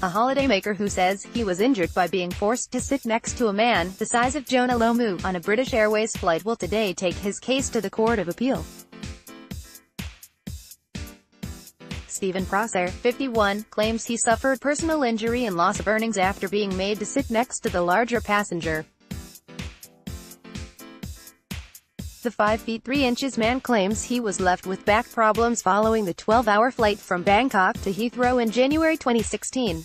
a holidaymaker who says he was injured by being forced to sit next to a man the size of Jonah Lomu on a British Airways flight, will today take his case to the Court of Appeal. Stephen Prosser, 51, claims he suffered personal injury and loss of earnings after being made to sit next to the larger passenger. The 5 feet 3 inches man claims he was left with back problems following the 12-hour flight from Bangkok to Heathrow in January 2016.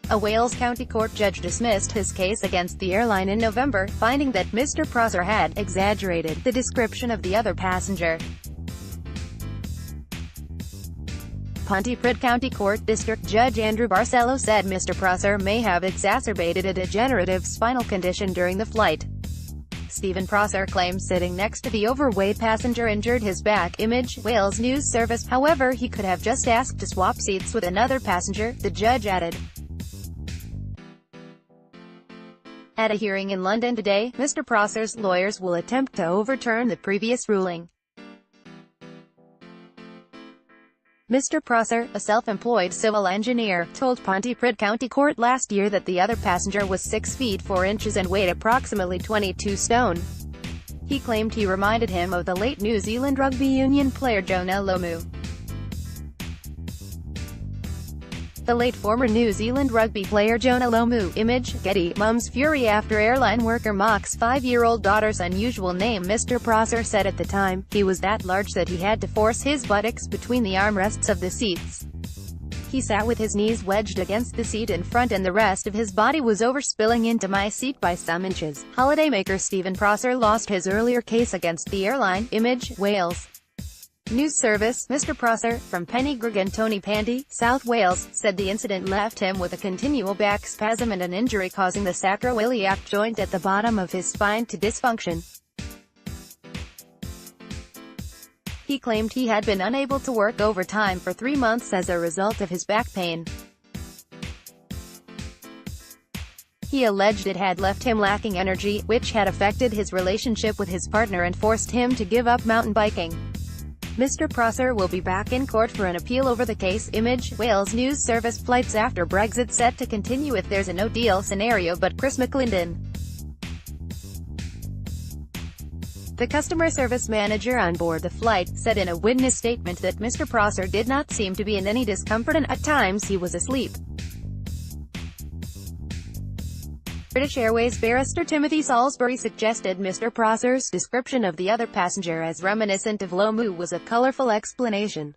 A Wales County Court judge dismissed his case against the airline in November, finding that Mr. Prosser had exaggerated the description of the other passenger. Pontypridd County Court District Judge Andrew Barcelo said Mr. Prosser may have exacerbated a degenerative spinal condition during the flight. Stephen Prosser claims sitting next to the overweight passenger injured his back. Image, Wales News Service. However, he could have just asked to swap seats with another passenger, the judge added. At a hearing in London today, Mr. Prosser's lawyers will attempt to overturn the previous ruling. Mr. Prosser, a self-employed civil engineer, told Pontypridd County Court last year that the other passenger was 6 feet 4 inches and weighed approximately 22 stone. He claimed he reminded him of the late New Zealand rugby union player Jonah Lomu. The late former New Zealand rugby player Jonah Lomu. Image, Getty. Mum's fury after airline worker mocks 5-year-old daughter's unusual name. Mr. Prosser said at the time, he was that large that he had to force his buttocks between the armrests of the seats. He sat with his knees wedged against the seat in front and the rest of his body was overspilling into my seat by some inches. Holidaymaker Stephen Prosser lost his earlier case against the airline. Image, Wales News Service. Mr. Prosser, from Pennygrug and Tony Pandy, South Wales, said the incident left him with a continual back spasm and an injury causing the sacroiliac joint at the bottom of his spine to dysfunction. He claimed he had been unable to work overtime for 3 months as a result of his back pain. He alleged it had left him lacking energy, which had affected his relationship with his partner and forced him to give up mountain biking. Mr. Prosser will be back in court for an appeal over the case. Image, Wales News Service. Flights after Brexit set to continue if there's a no-deal scenario, but Chris McClendon, the customer service manager on board the flight, said in a witness statement that Mr. Prosser did not seem to be in any discomfort and at times he was asleep. British Airways barrister Timothy Salisbury suggested Mr. Prosser's description of the other passenger as reminiscent of Lomu was a colourful explanation.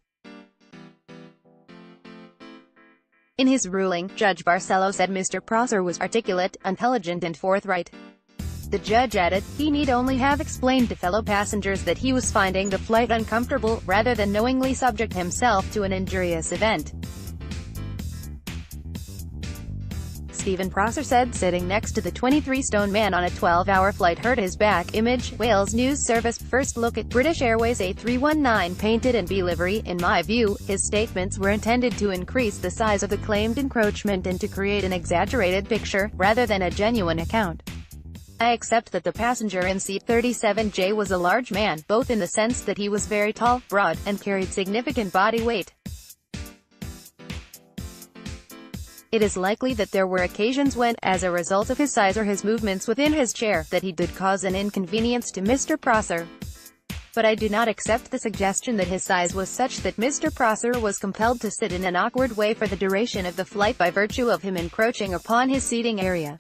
In his ruling, Judge Barcelo said Mr. Prosser was articulate, intelligent and forthright. The judge added, he need only have explained to fellow passengers that he was finding the flight uncomfortable, rather than knowingly subject himself to an injurious event. Stephen Prosser said sitting next to the 23-stone man on a 12-hour flight hurt his back. Image, Wales News Service. First look at British Airways A319 painted in B livery. In my view, his statements were intended to increase the size of the claimed encroachment and to create an exaggerated picture, rather than a genuine account. I accept that the passenger in seat 37J was a large man, both in the sense that he was very tall, broad, and carried significant body weight. It is likely that there were occasions when, as a result of his size or his movements within his chair, that he did cause an inconvenience to Mr. Prosser. But I do not accept the suggestion that his size was such that Mr. Prosser was compelled to sit in an awkward way for the duration of the flight by virtue of him encroaching upon his seating area.